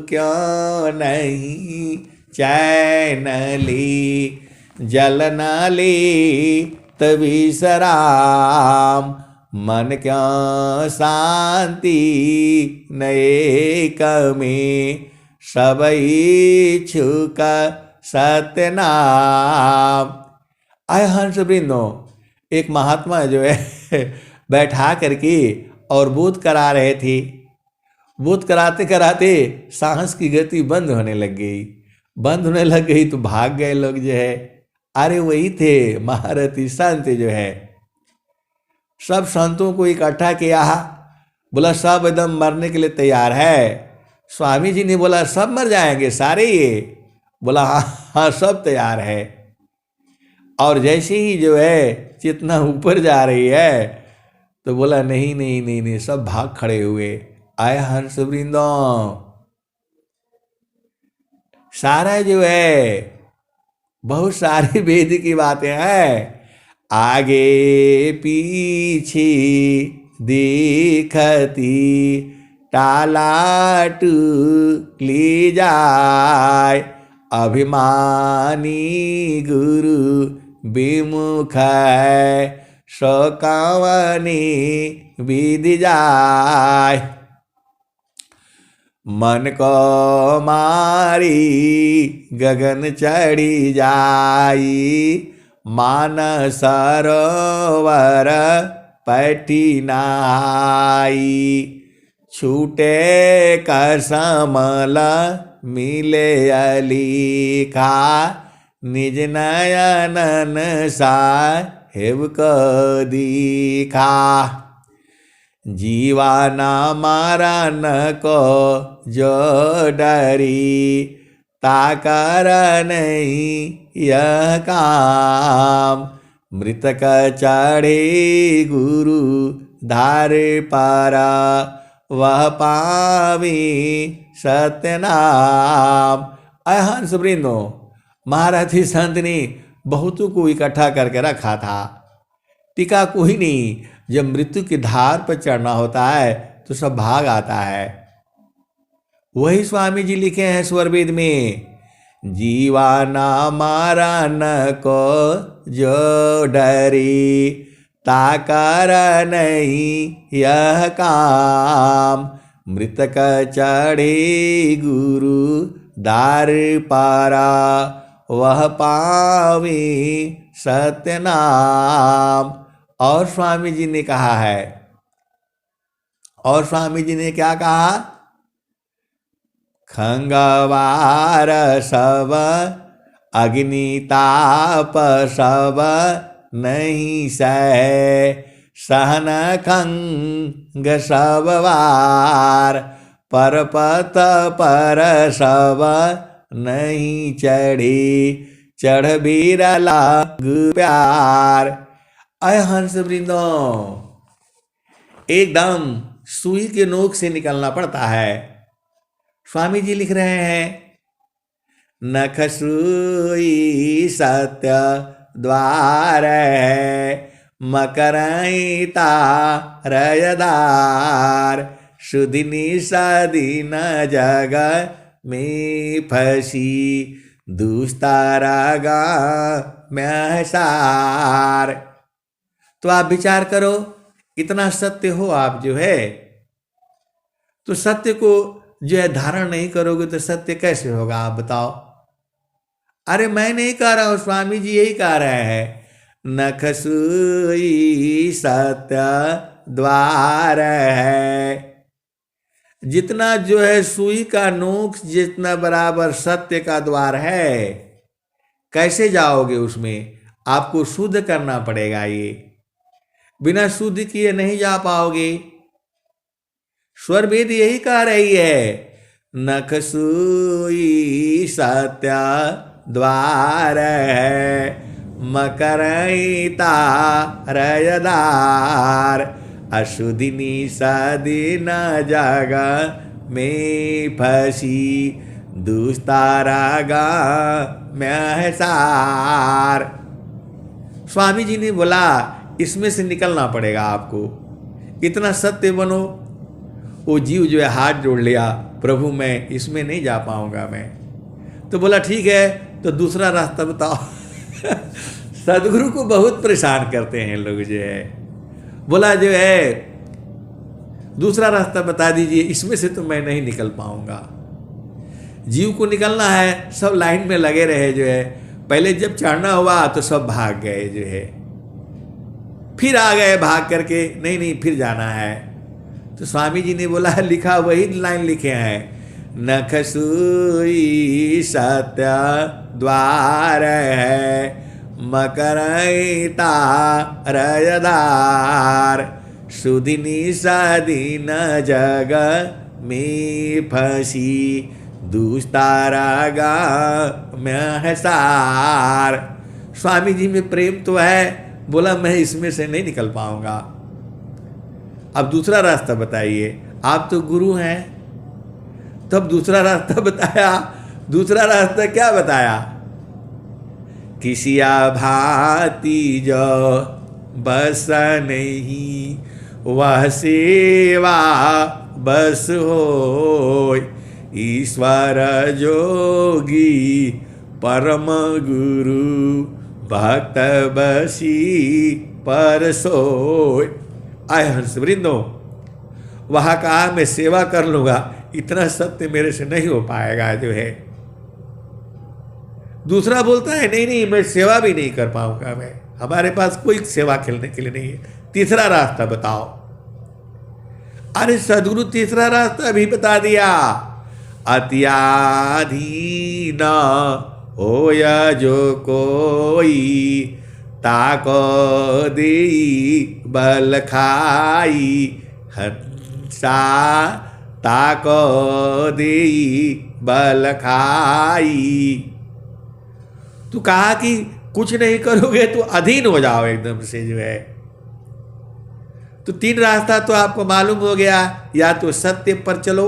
क्यों नहीं चैन ली, जल न ली तभी सराम, मन क्यों शांति नए कमी, सब इच्छुक सत्य नाम। आय हंस वृंदो, एक महात्मा जो है बैठा करके और बोध करा रहे थे। बोध कराते कराते सांस की गति बंद होने लग गई। बंद होने लग गई तो भाग गए लोग जो है। अरे वही थे महारथी संत जो है। सब संतों को इकट्ठा किया, बोला सब एकदम मरने के लिए तैयार है। स्वामी जी ने बोला सब मर जाएंगे सारे ये? बोला हाँ हाँ सब तैयार है। और जैसे ही जो है चेतना ऊपर जा रही है तो बोला नहीं नहीं नहीं नहीं, सब भाग खड़े हुए। आय हंस वृंदो, सारा जो है बहुत सारी वेद की बातें हैं। आगे पीछे देखती टालाट ली जाए, अभिमानी गुरु विमुख है, शोकावनी विधि जाय, मन को मारी गगन चढ़ी जाई, मान सरोवर पैठी नाई, छूटे कसमल मिले अलीखा, निज नयनन साहेब को दीखा, जीवाना मारा न को जो डरी, ताकर नहीं यह काम, मृतक चढ़े गुरु धारे पारा, वह पावी सत्यनाम। हंस वृंदो, महारथी संत ने बहुतों को इकट्ठा करके रखा था। टीका कोई नहीं, जब मृत्यु की धार पर चढ़ना होता है तो सब भाग आता है। वही स्वामी जी लिखे हैं स्वरवेद में, जीवाना मारा न को जो डरी, ताकर नहीं यह काम, मृतक चढ़े गुरु दार पारा, वह पावी सत्यनाम। और स्वामी जी ने कहा है, और स्वामी जी ने क्या कहा? खंगवार सब अग्नि ताप सब नहीं सह, सहन खंग सब वार, परपत पर सब नहीं चढ़ी, चढ़ भी लाग प्यार। अय हंस वृंदों, एकदम सुई के नोक से निकलना पड़ता है। स्वामी जी लिख रहे हैं, नख सुई सत्य द्वार है, मकरईता रयदार, सुदिनी सदीन जग में फंसी, दुस्तारागा महसार। तो आप विचार करो, इतना सत्य हो आप जो है, तो सत्य को जो है धारण नहीं करोगे तो सत्य कैसे होगा आप बताओ। अरे मैं नहीं कह रहा हूं, स्वामी जी यही कह रहे हैं, नख सुई सत्य द्वार है। जितना जो है सुई का नोक जितना बराबर सत्य का द्वार है, कैसे जाओगे उसमें? आपको शुद्ध करना पड़ेगा। ये बिना शुद्ध किए नहीं जा पाओगे। स्वर वेद यही कह रही है, नख सुई सत्य द्वार है, मकरईता रयदार, अशुदिनी सदीन जग में फंसी, दुस्तारागा महसार। स्वामी जी ने बोला इसमें से निकलना पड़ेगा आपको, इतना सत्य बनो। वो जीव जो है हाथ जोड़ लिया, प्रभु मैं इसमें नहीं जा पाऊंगा मैं। तो बोला ठीक है, तो दूसरा रास्ता बताओ। सदगुरु को बहुत परेशान करते हैं लोग जो है। बोला जो है दूसरा रास्ता बता दीजिए, इसमें से तो मैं नहीं निकल पाऊंगा। जीव को निकलना है, सब लाइन में लगे रहे जो है। पहले जब चढ़ना हुआ तो सब भाग गए जो है, फिर आ गए भाग करके, नहीं नहीं फिर जाना है। तो स्वामी जी ने बोला लिखा वही लाइन लिखे हैं, नख सुई सत्य द्वार है, मकरईता रयदार, सुदिनी सदीन जग में फंसी, दुस्तारागा महसार। स्वामी जी में प्रेम तो है, बोला मैं इसमें से नहीं निकल पाऊंगा। अब दूसरा रास्ता बताइए, आप तो गुरु हैं। तब दूसरा रास्ता बताया। दूसरा रास्ता क्या बताया? किसिया भांति जो बस नहीं, वह सेवा बस हो, ईश्वर जोगी परम गुरु, भक्त बसी पर सोय। आय हंस वृंदो, वहां कहा मैं सेवा कर लूंगा, इतना सत्य मेरे से नहीं हो पाएगा जो है। दूसरा बोलता है नहीं नहीं मैं सेवा भी नहीं कर पाऊंगा मैं, हमारे पास कोई सेवा खेलने के लिए नहीं है, तीसरा रास्ता बताओ। अरे सदगुरु तीसरा रास्ता भी बता दिया, अत्याधीन होया जो कोई, ताको दी बल खाई, हंसा ताको दी बल खाई। तो कहा कि कुछ नहीं करोगे तो अधीन हो जाओ एकदम से जो है। तो तीन रास्ता तो आपको मालूम हो गया, या तो सत्य पर चलो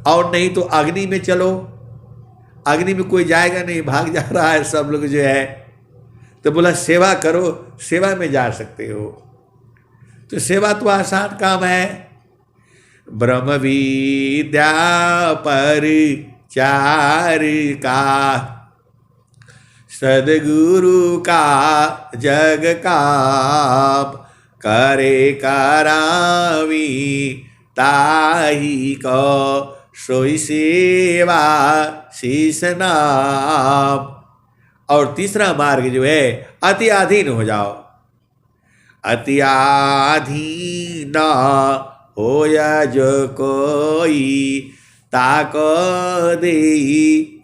और नहीं तो अग्नि में चलो। अग्नि में कोई जाएगा नहीं, भाग जा रहा है सब लोग जो है। तो बोला सेवा करो, सेवा में जा सकते हो। तो सेवा तो आसान काम है। ब्रह्म विद्या पर चार का, सदगुरु का जग का, करे करावी ताही को, सोई सेवा शीस नाम। और तीसरा मार्ग जो है अति अधीन हो जाओ। अति अधीन होया जो कोई, ताको दे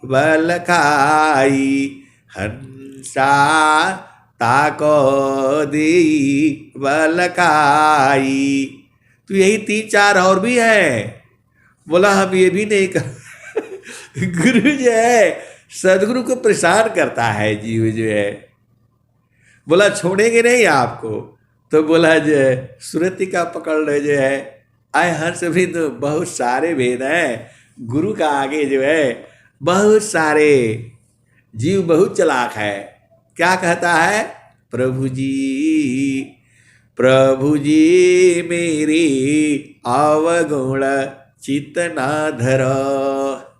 बल खाई, हंसा ताको दे बल खाई। तो यही तीन चार और भी है। बोला हम ये भी नहीं कर गुरु जो है सदगुरु को परेशान करता है जीव जो है। बोला छोड़ेंगे नहीं आपको। तो बोला जो है सुरति का पकड़ ले जो है। आए हंस भी तो बहुत सारे भेद हैं गुरु का आगे जो है बहुत सारे। जीव बहुत चालाक है। क्या कहता है? प्रभु जी मेरी अवगुण चित्त ना धरो।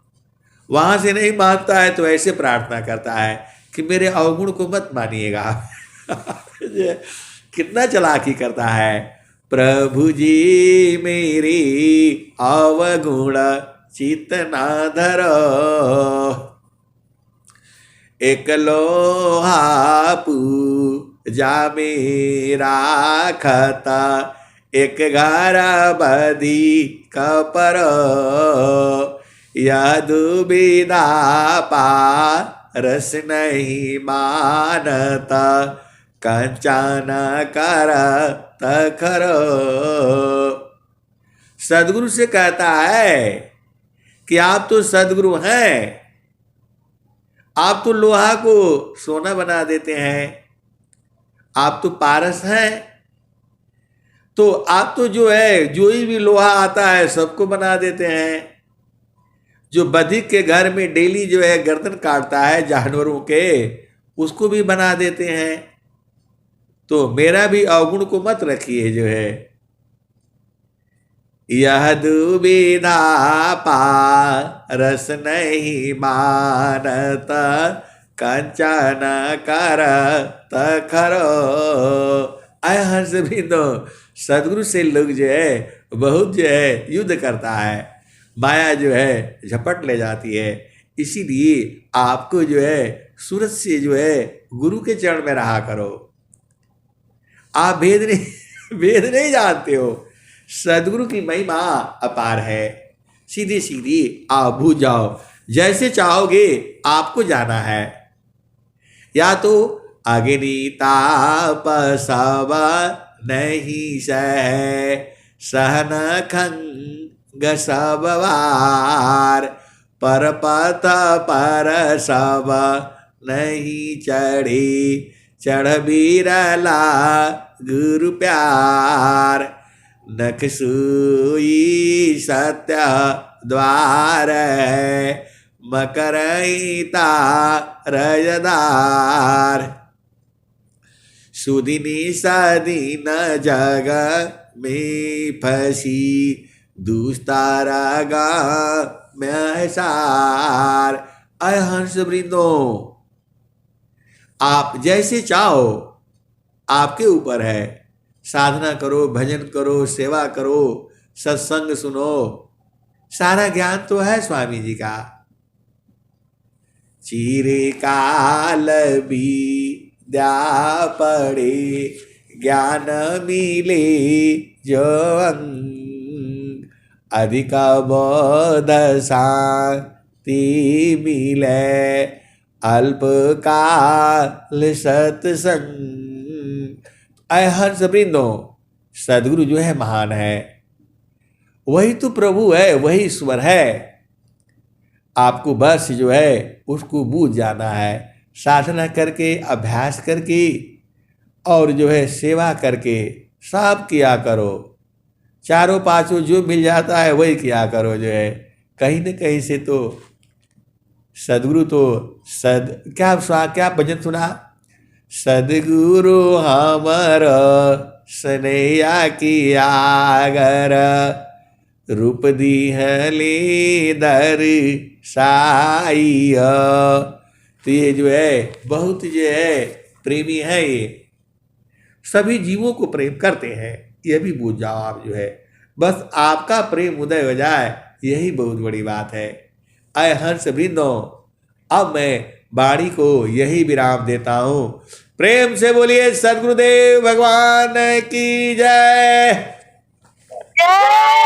वहां से नहीं मानता है तो ऐसे प्रार्थना करता है कि मेरे अवगुण को मत मानिएगा। कितना चालाकी करता है। प्रभु जी मेरी अवगुण चित्त ना धरो। एक लोहा पूजा मेरा खता एक घर बदी कपर। दुविधा पारस नहीं मानता कंचन कर तखरो। सदगुरु से कहता है कि आप तो सदगुरु हैं, आप तो लोहा को सोना बना देते हैं, आप तो पारस हैं, तो आप तो जो है जो भी लोहा आता है सबको बना देते हैं। जो बधिक के घर में डेली जो है गर्दन काटता है जानवरों के उसको भी बना देते हैं। तो मेरा भी अवगुण को मत रखिए जो है। यह दुविधा पारस नहीं मानता कंचन कर तखरो। आय हर्ष भी तो सदगुरु से लोग जो है बहुत जो है युद्ध करता है, माया जो है झपट ले जाती है। इसीलिए आपको जो है सूरत से जो है गुरु के चरण में रहा करो। आप भेद नहीं जानते हो। सदगुरु की महिमा अपार है। सीधी सीधी आप भूल जाओ, जैसे चाहोगे आपको जाना है। या तो अग्नि ताप सब नहीं सहन खंग सब वार। पर पथ पर सब नहीं चढ़ बिरला गुरु प्यार। नख सुई सत्य द्वार मकरईता रजदार। सुदिनी सदीन जग में फंसी दुस्तारा में सार। अय हंस वृंदो आप जैसे चाहो आपके ऊपर है। साधना करो, भजन करो, सेवा करो, सत्संग सुनो, सारा ज्ञान तो है स्वामी जी का। चिरकाल विद्या पढ़े ज्ञान मिले जो अधिक बोध शांति मिले अल्पकाल सत्संग। अय हंस वृंदो सदगुरु जो है महान है, वही तो प्रभु है, वही ईश्वर है। आपको बस जो है उसको बूझ जाना है। साधना करके, अभ्यास करके और जो है सेवा करके सब किया करो। चारों पांचों जो मिल जाता है वही किया करो जो है। कहीं न कहीं से तो सदगुरु तो क्या भजन सुना? सदगुरु हमर स्नेहा की आगर रूप दीहले दर साई। तो ये जो है बहुत जो है प्रेमी है, ये सभी जीवों को प्रेम करते हैं। यह भी बूझ जाओ आप जो है, बस आपका प्रेम उदय हो जाए यही बहुत बड़ी बात है। अय हंस वृंदो अब मैं वाणी को यही विराम देता हूँ। प्रेम से बोलिए सद्गुरुदेव भगवान की जय। जय।